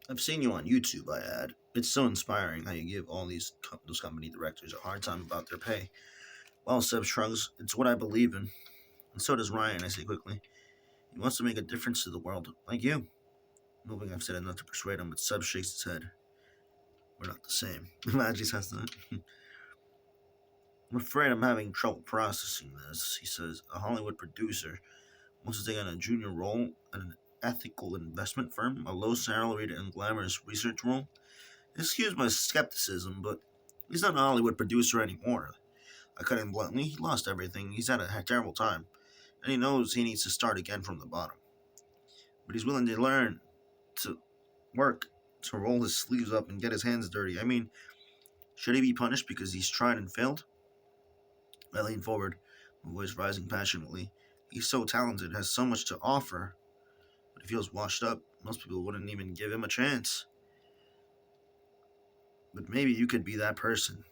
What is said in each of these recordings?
I've seen you on YouTube, I add. It's so inspiring how you give all those company directors a hard time about their pay. Well, Seb shrugs. It's what I believe in. And so does Ryan, I say quickly. He wants to make a difference to the world, like you. Moving, I've said enough to persuade him, but Seb shakes his head. We're not the same. Maggie says that. I'm afraid I'm having trouble processing this, he says. A Hollywood producer wants to take on a junior role at an ethical investment firm, a low salaried and glamorous research role. Excuse my skepticism, but he's not a Hollywood producer anymore. I cut in bluntly. He lost everything. He's had a terrible time, and he knows he needs to start again from the bottom. But he's willing to learn, to work, to roll his sleeves up and get his hands dirty. I mean, should he be punished because he's tried and failed? I lean forward, my voice rising passionately. He's so talented, has so much to offer, but he feels washed up. Most people wouldn't even give him a chance. But maybe you could be that person.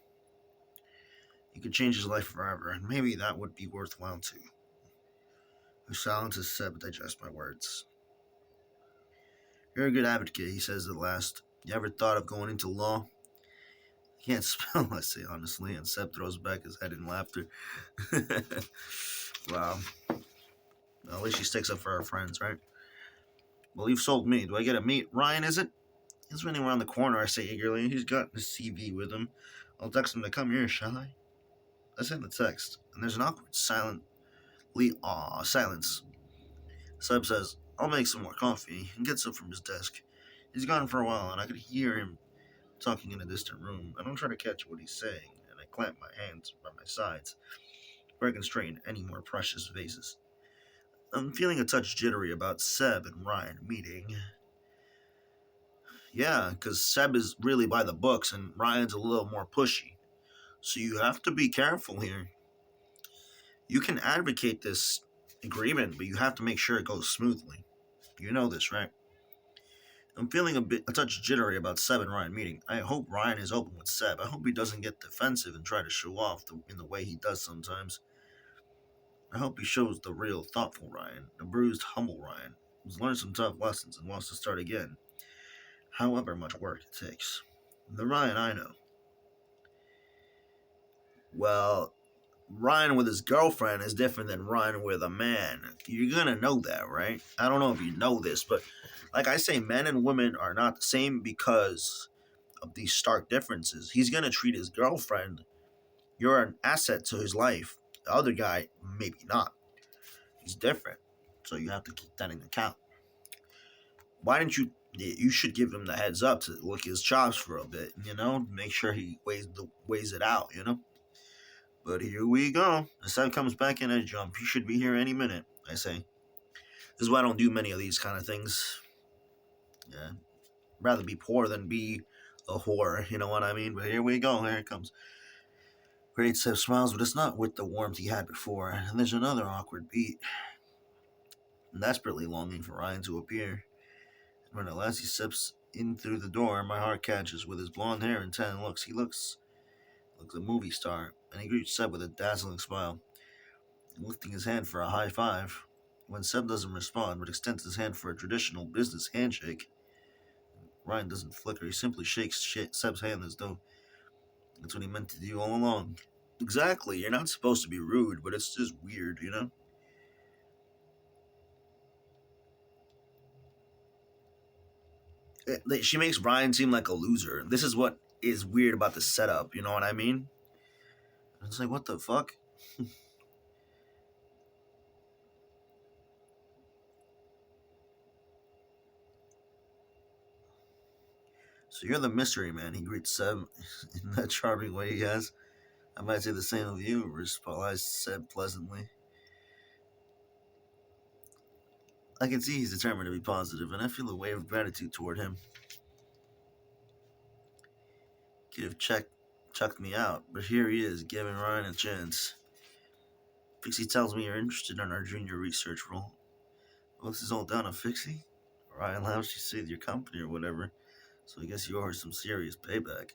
You could change his life forever, and maybe that would be worthwhile too. The silence is set, but digest my words. You're a good advocate, he says at last. You ever thought of going into law? I can't spell, I say honestly, and Seb throws back his head in laughter. Wow. Well, at least she sticks up for her friends, right? Well, you've sold me. Do I get a meet? Ryan, is it? He's running around the corner, I say eagerly. He's got his CV with him. I'll text him to come here, shall I? I send the text, and there's an awkward, silence. Seb says, I'll make some more coffee, and gets up from his desk. He's gone for a while, and I could hear him talking in a distant room. I don't try to catch what he's saying, and I clamp my hands by my sides, where I can straighten any more precious vases. I'm feeling a touch jittery about Seb and Ryan meeting. Yeah, because Seb is really by the books, and Ryan's a little more pushy. So you have to be careful here. You can advocate this agreement, but you have to make sure it goes smoothly. You know this, right? I'm feeling a touch jittery about Seb and Ryan meeting. I hope Ryan is open with Seb. I hope he doesn't get defensive and try to show off in the way he does sometimes. I hope he shows the real thoughtful Ryan, the bruised, humble Ryan, who's learned some tough lessons and wants to start again, however much work it takes. The Ryan I know. Well, Ryan with his girlfriend is different than Ryan with a man. You're gonna know that, right? I don't know if you know this, but like I say, men and women are not the same because of these stark differences. He's gonna treat his girlfriend, you're an asset to his life. The other guy, maybe not. He's different. So you have to keep that in account. Why didn't you? You should give him the heads up to lick his chops for a bit, make sure he weighs it out, But here we go. The sun comes back in a jump. He should be here any minute, I say. This is why I don't do many of these kind of things. Yeah. Rather be poor than be a whore, you know what I mean? But here we go. Here it comes. Great Seb smiles, but it's not with the warmth he had before. And there's another awkward beat. I'm desperately longing for Ryan to appear. And when at last he steps in through the door, my heart catches. With his blonde hair and tan looks, he looks like a movie star. And he greets Seb with a dazzling smile, lifting his hand for a high five. When Seb doesn't respond, but extends his hand for a traditional business handshake, Ryan doesn't flicker. He simply shakes Seb's hand as though that's what he meant to do all along. Exactly. You're not supposed to be rude, but it's just weird. She makes Ryan seem like a loser. This is what is weird about the setup. You know what I mean? It's like, what the fuck? So you're the mystery man, he greets Seb in that charming way he has. I might say the same of you, replies Seb pleasantly. I can see he's determined to be positive, and I feel a wave of gratitude toward him. Could have chucked me out, but here he is, giving Ryan a chance. Fixie tells me you're interested in our junior research role. Well, this is all down to Fixie? Ryan laughs, she saved your company or whatever, so I guess you owe her some serious payback.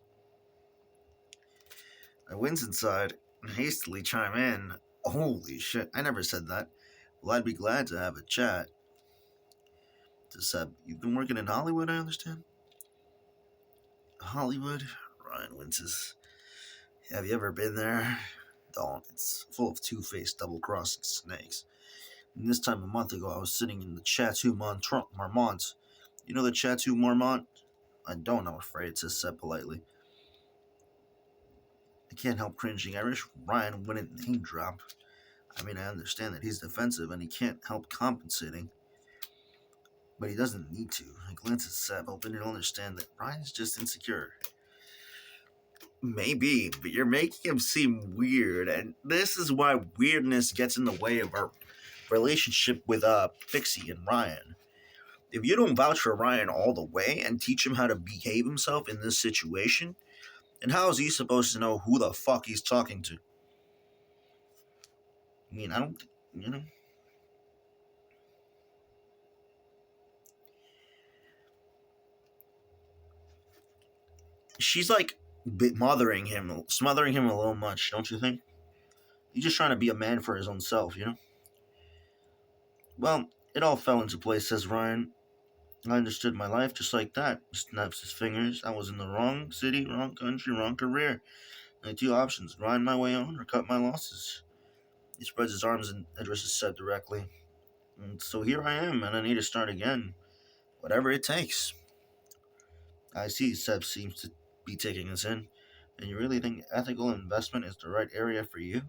I wince inside and hastily chime in. Holy shit, I never said that. Well, I'd be glad to have a chat. To Seb, you've been working in Hollywood, I understand? Hollywood? Ryan winces. Have you ever been there? Don't. It's full of two-faced, double-crossing snakes. And this time a month ago, I was sitting in the Chateau Marmont. You know the Chateau Marmont? I don't, I'm afraid, says Seb politely. I can't help cringing. I wish Ryan wouldn't name drop. I mean, I understand that he's defensive and he can't help compensating, but he doesn't need to. I glance at Seb, hoping he'll understand that Ryan's just insecure. Maybe, but you're making him seem weird, and this is why weirdness gets in the way of our relationship with Pixie and Ryan. If you don't vouch for Ryan all the way and teach him how to behave himself in this situation, then how is he supposed to know who the fuck he's talking to? I mean, I don't, you know. She's like smothering him a little much, don't you think? He's just trying to be a man for his own self, you know? Well, it all fell into place, says Ryan. I understood my life just like that. He snaps his fingers. I was in the wrong city, wrong country, wrong career. I had two options: grind my way on or cut my losses. He spreads his arms and addresses Seb directly. And so here I am, and I need to start again. Whatever it takes. I see Seb seems to be taking us in. And you really think ethical investment is the right area for you?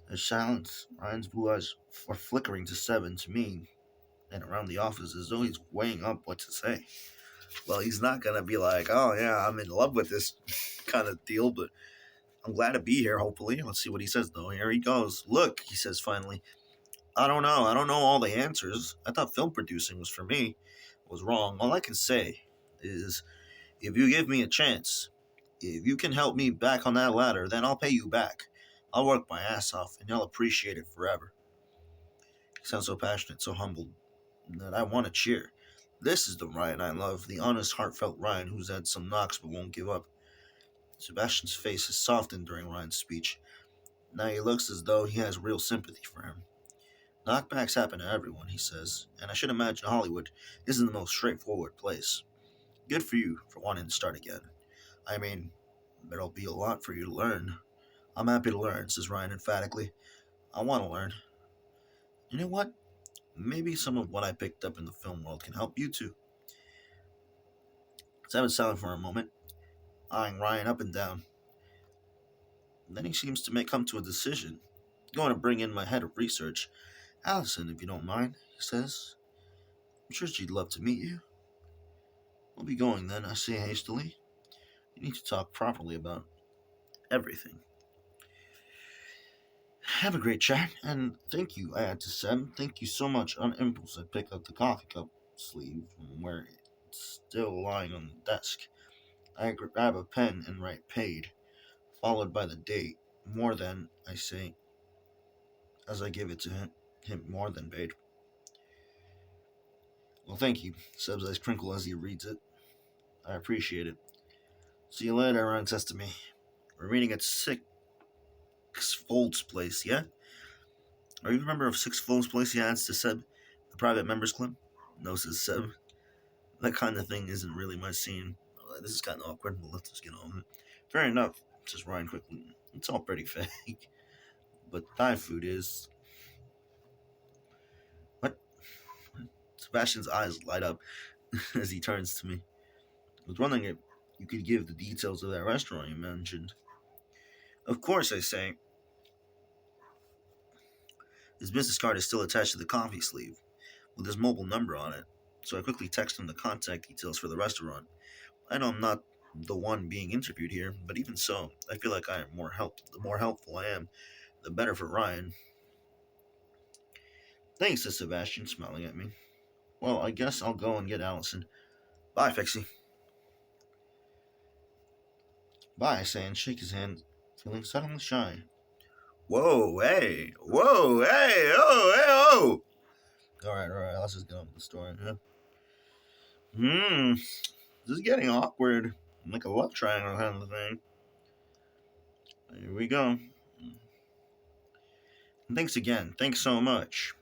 There's silence. Ryan's blue eyes are flickering to Seb and to me and around the office as though he's weighing up what to say. Well, he's not gonna be like, oh yeah, I'm in love with this kind of deal, but I'm glad to be here, hopefully. Let's see what he says, though. Here he goes. Look, he says finally. I don't know. I don't know all the answers. I thought film producing was for me. I was wrong. All I can say is if you give me a chance, if you can help me back on that ladder, then I'll pay you back. I'll work my ass off, and you'll appreciate it forever. He sounds so passionate, so humbled, that I want to cheer. This is the Ryan I love, the honest, heartfelt Ryan who's had some knocks but won't give up. Sebastian's face has softened during Ryan's speech. Now he looks as though he has real sympathy for him. Knockbacks happen to everyone, he says, and I should imagine Hollywood isn't the most straightforward place. Good for you for wanting to start again. I mean, there'll be a lot for you to learn. I'm happy to learn, says Ryan emphatically. I want to learn. You know what? Maybe some of what I picked up in the film world can help you too. Sam is silent for a moment, eyeing Ryan up and down. And then he seems to come to a decision. I'm going to bring in my head of research, Allison, if you don't mind, he says. I'm sure she'd love to meet you. We'll be going then, I say hastily. You need to talk properly about everything. Have a great chat, and thank you, I add to Seb. Thank you so much. On impulse, I pick up the coffee cup sleeve from where it's still lying on the desk. I grab a pen and write paid, followed by the date. More than, I say, as I give it to him more than paid. Well, thank you, Seb's eyes crinkle as he reads it. I appreciate it. See you later, Ryan says to me. We're meeting at Six Folds Place, yeah? Are you a member of Six Folds Place, he adds to Seb, the private members club? No, says Seb. That kind of thing isn't really my scene. This is kind of awkward, but let's just get on with it. Fair enough, says Ryan quickly. It's all pretty fake. But Thai food is. What? Sebastian's eyes light up as he turns to me. I was wondering if you could give the details of that restaurant you mentioned. Of course, I say. His business card is still attached to the coffee sleeve, with his mobile number on it, so I quickly text him the contact details for the restaurant. I know I'm not the one being interviewed here, but even so, I feel like I am the more helpful I am, the better for Ryan. Thanks, says Sebastian, smiling at me. Well, I guess I'll go and get Allison. Bye, Fixie. Bye, I say, and shake his hand, feeling suddenly shy. Whoa, hey, oh, hey, oh! Alright, let's just get on with the story, huh? This is getting awkward. Like a love triangle kind of thing. Here we go. Thanks again. Thanks so much.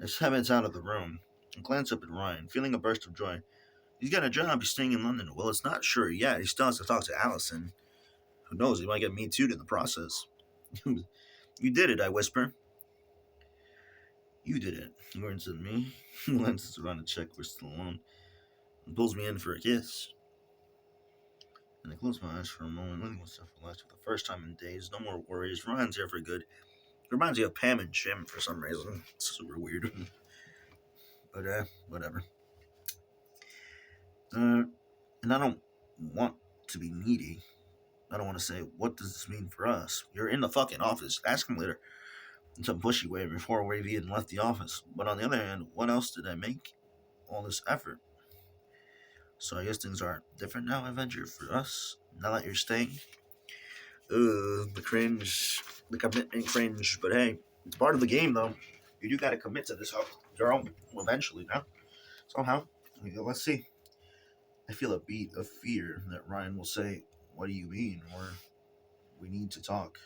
As Seb heads out of the room, I glance up at Ryan, feeling a burst of joy. He's got a job. He's staying in London. Well, it's not sure yet. He still has to talk to Allison. Who knows? He might get me too in the process. You did it, I whisper. You did it. He turns at me, glances around to check we're still alone, and pulls me in for a kiss. And I close my eyes for a moment, letting myself relax for the first time in days. No more worries. Ryan's here for good. It reminds me of Pam and Jim for some reason. It's super weird. But, whatever. And I don't want to be needy. I don't want to say, what does this mean for us? You're in the fucking office. Ask him later. In some pushy way before we even left the office. But on the other hand, what else did I make all this effort? So I guess things are different now, Avenger, for us. Now that you're staying. The cringe. The commitment cringe. But hey, it's part of the game, though. You do gotta commit to this girl eventually, now. Somehow. Let's see. I feel a beat of fear that Ryan will say, what do you mean? Or we need to talk.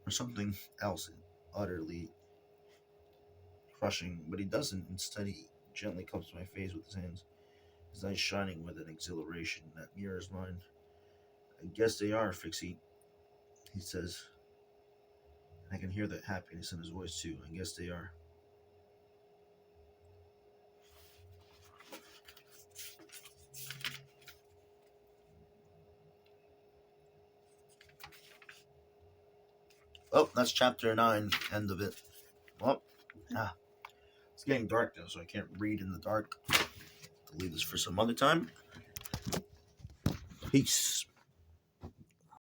Or something else utterly crushing. But he doesn't. Instead, he gently cups my face with his hands, his eyes shining with an exhilaration that mirrors mine. I guess they are, Fixie, he says. I can hear that happiness in his voice, too. I guess they are. Oh, that's chapter 9, end of it. Well, it's getting dark now, so I can't read in the dark. I'll leave this for some other time. Peace.